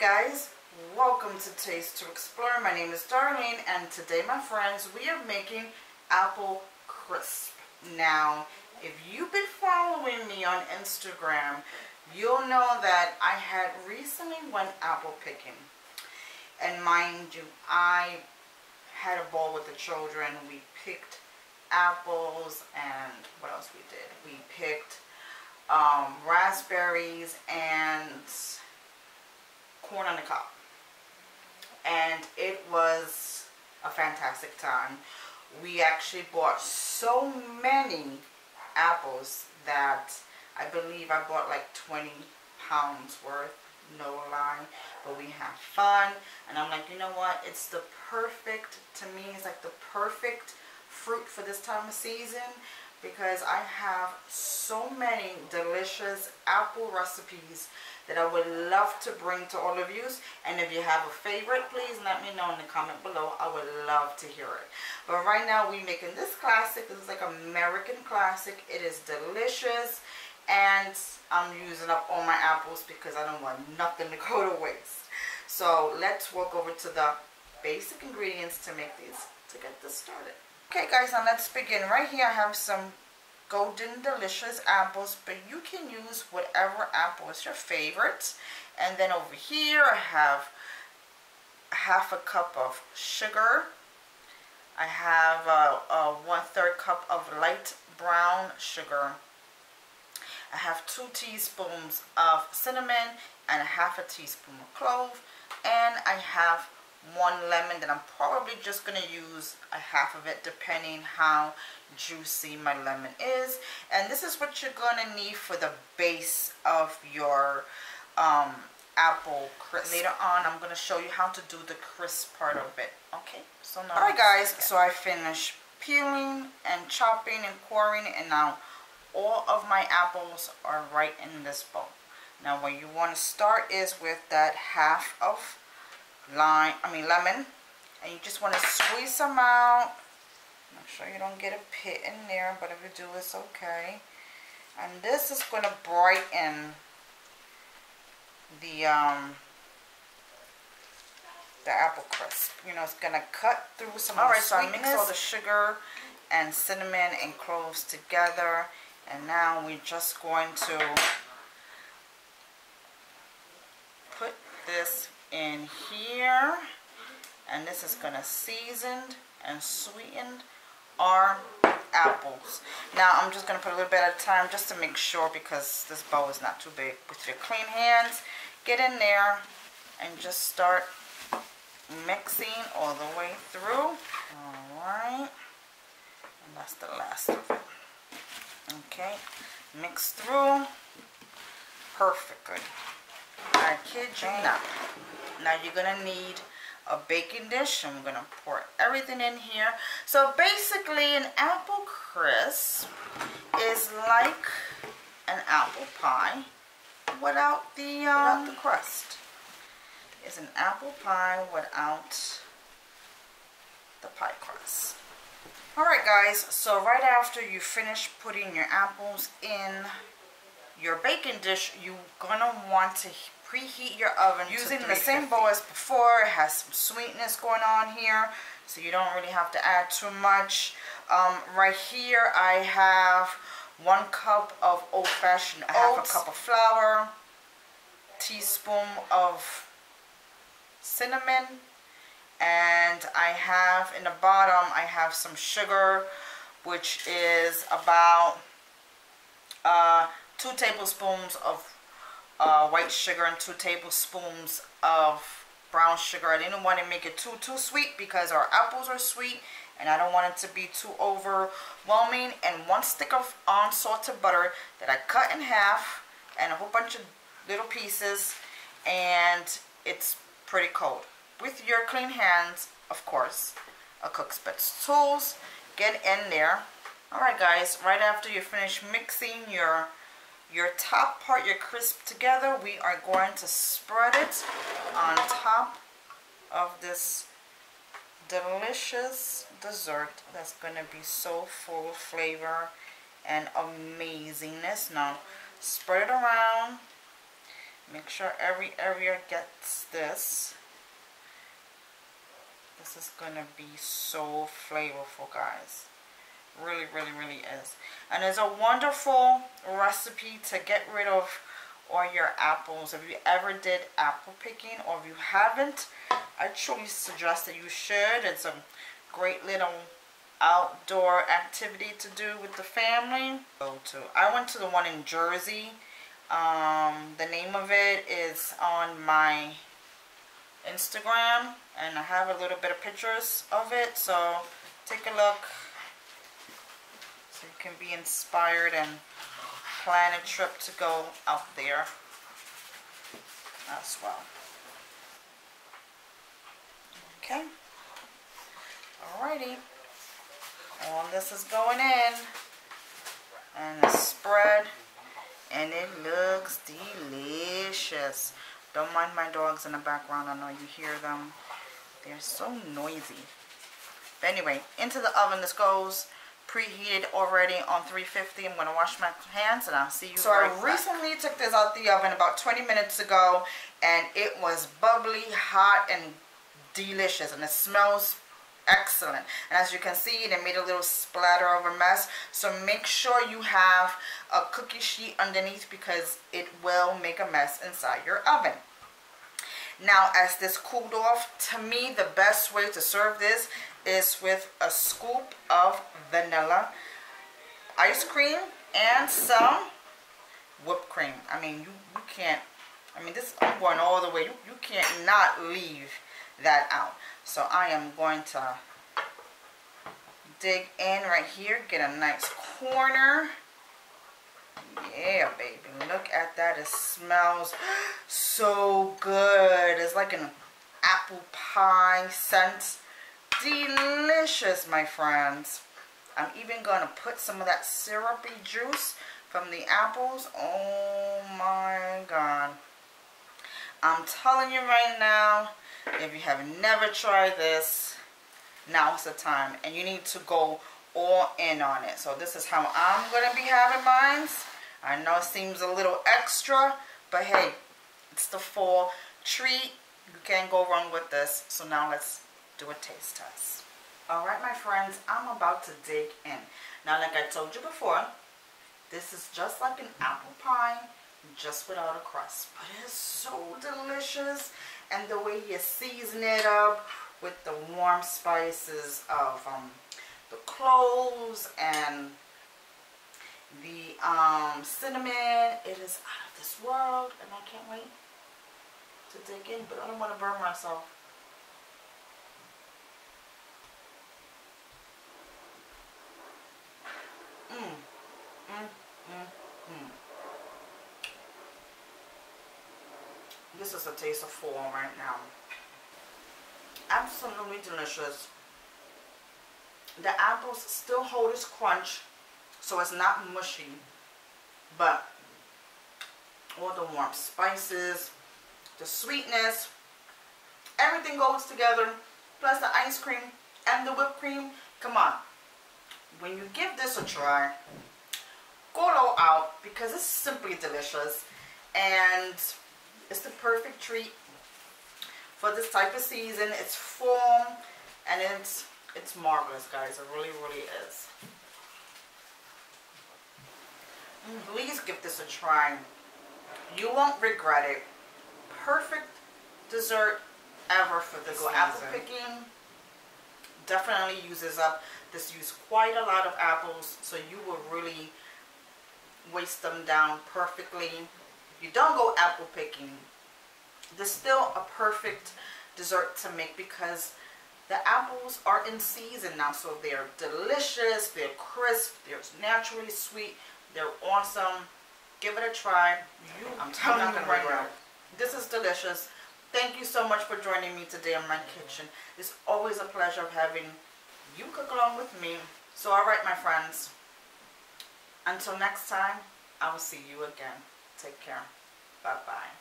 guys, welcome to Taste to Explore. My name is Darlene, and today, my friends, we are making apple crisp. Now, if you've been following me on Instagram, you'll know that I had recently went apple picking. And mind you, I had a bowl with the children. We picked apples, and what else we did? We picked raspberries and corn on the cob, and it was a fantastic time. We actually bought so many apples that I believe I bought like 20 pounds worth, no lie, but we had fun. And I'm like, you know what, it's the perfect, to me it's like the perfect fruit for this time of season, because I have so many delicious apple recipes that I would love to bring to all of you. And if you have a favorite, please let me know in the comment below. I would love to hear it. But right now we're making this classic. This is like American classic. It is delicious, and I'm using up all my apples because I don't want nothing to go to waste. So let's walk over to the basic ingredients to make these, to get this started. Okay guys, now let's begin. Right here I have some golden delicious apples, but you can use whatever apple is your favorite. And then over here I have half a cup of sugar. I have a 1/3 cup of light brown sugar. I have 2 teaspoons of cinnamon and half a teaspoon of clove, and I have 1 lemon that I'm probably just going to use a half of it, depending how juicy my lemon is. And this is what you're going to need for the base of your apple crisp. Later on I'm going to show you how to do the crisp part of it. Okay, so now, alright guys, so I finished peeling and chopping and coring, and now all of my apples are right in this bowl. Now where you want to start is with that half of lemon, and you just want to squeeze some out. Make sure you don't get a pit in there, but if you do, it's okay. And this is going to brighten the apple crisp. You know, it's going to cut through some of the sweetness. Alright, so I mixed all the sugar and cinnamon and cloves together, and now we're just going to put this in here, and this is going to season and sweeten our apples. Now I'm just going to put a little bit at a time just to make sure, because this bowl is not too big. With your clean hands, get in there and just start mixing all the way through. Alright, and that's the last of it. Okay, mix through perfectly. I kid you not. Now you're going to need a baking dish, and we're going to pour everything in here. So basically an apple crisp is like an apple pie without the crust. It's an apple pie without the pie crust. Alright guys, so right after you finish putting your apples in your baking dish, you're gonna want to preheat your oven using the same bowl as before. It has some sweetness going on here, so you don't really have to add too much. Right here I have 1 cup of Old Fashioned Oats, half a cup of flour, teaspoon of cinnamon, and I have in the bottom I have some sugar, which is about 2 tablespoons of white sugar and 2 tablespoons of brown sugar. I didn't want to make it too sweet because our apples are sweet, and I don't want it to be too overwhelming. And 1 stick of unsalted butter that I cut in half, and a whole bunch of little pieces, and it's pretty cold. With your clean hands, of course, a cook's best tools, get in there. Alright guys, right after you finish mixing your top part, your crisp, together, we are going to spread it on top of this delicious dessert that's going to be so full of flavor and amazingness. Now spread it around, Make sure every area gets this. This is gonna be so flavorful, guys. Really, really, really is. And it's a wonderful recipe to get rid of all your apples. If you ever did apple picking, or if you haven't, I truly suggest that you should. It's a great little outdoor activity to do with the family. I went to the one in Jersey. The name of it is on my Instagram, and I have a little bit of pictures of it, so take a look so you can be inspired and plan a trip to go out there as well. Okay, alrighty, all this is going in, and it's spread, and it looks delicious. Don't mind my dogs in the background. I know you hear them. They're so noisy. But anyway, into the oven this goes. Preheated already on 350. I'm going to wash my hands and I'll see you right back. So I recently took this out the oven about 20 minutes ago, and it was bubbly, hot, and delicious, and it smells excellent. And as you can see, it made a little splatter of a mess, so make sure you have a cookie sheet underneath, because it will make a mess inside your oven. Now, as this cooled off, to me the best way to serve this is with a scoop of vanilla ice cream and some whipped cream. I mean, you can't, I mean, this, I'm going all the way. You can't not leave that out. So I am going to dig in right here, get a nice corner. Yeah, baby, look at that. It smells so good. It's like an apple pie scent. Delicious, my friends. I'm even going to put some of that syrupy juice from the apples. Oh my God. I'm telling you right now, if you have never tried this, now's the time, and you need to go all in on it. So this is how I'm going to be having mine. I know it seems a little extra, but hey, it's the fall treat. You can't go wrong with this. So now let's do a taste test. Alright, my friends, I'm about to dig in. Now, like I told you before, this is just like an apple pie, just without a crust. But it is so delicious. And the way you season it up with the warm spices of the cloves and the cinnamon, it is out of this world, and I can't wait to dig in, but I don't want to burn myself. This is the taste of fall right now. Absolutely delicious. The apples still hold its crunch, so it's not mushy, but all the warm spices, the sweetness, everything goes together, plus the ice cream and the whipped cream. Come on, when you give this a try, go all out, because it's simply delicious, and it's the perfect treat for this type of season. It's fall, and it's marvelous, guys. It really, really is. Please give this a try. You won't regret it. Perfect dessert ever for this season. Apple picking definitely uses up. This used quite a lot of apples, so you will really waste them down perfectly. If you don't go apple picking, there's still a perfect dessert to make, because the apples are in season now, so they're delicious, they're crisp, they're naturally sweet, they're awesome. Give it a try. I'm telling you right now, this is delicious. Thank you so much for joining me today in my kitchen. It's always a pleasure having you cook along with me. So alright, my friends, until next time, I will see you again. Take care. Bye-bye.